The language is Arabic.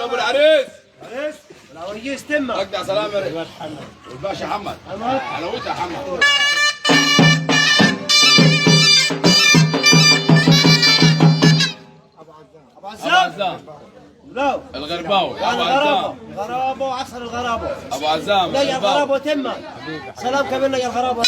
ابو العريس عريس العويس تمه اجدع سلام يا الباشا محمد حلاوتها يا محمد ابو عزام لا الغرباوي ابو الغرابه عزام غرابه وعصر الغرابه ابو عزام لا يا الغرابه تمه سلام كملنا يا الغرابه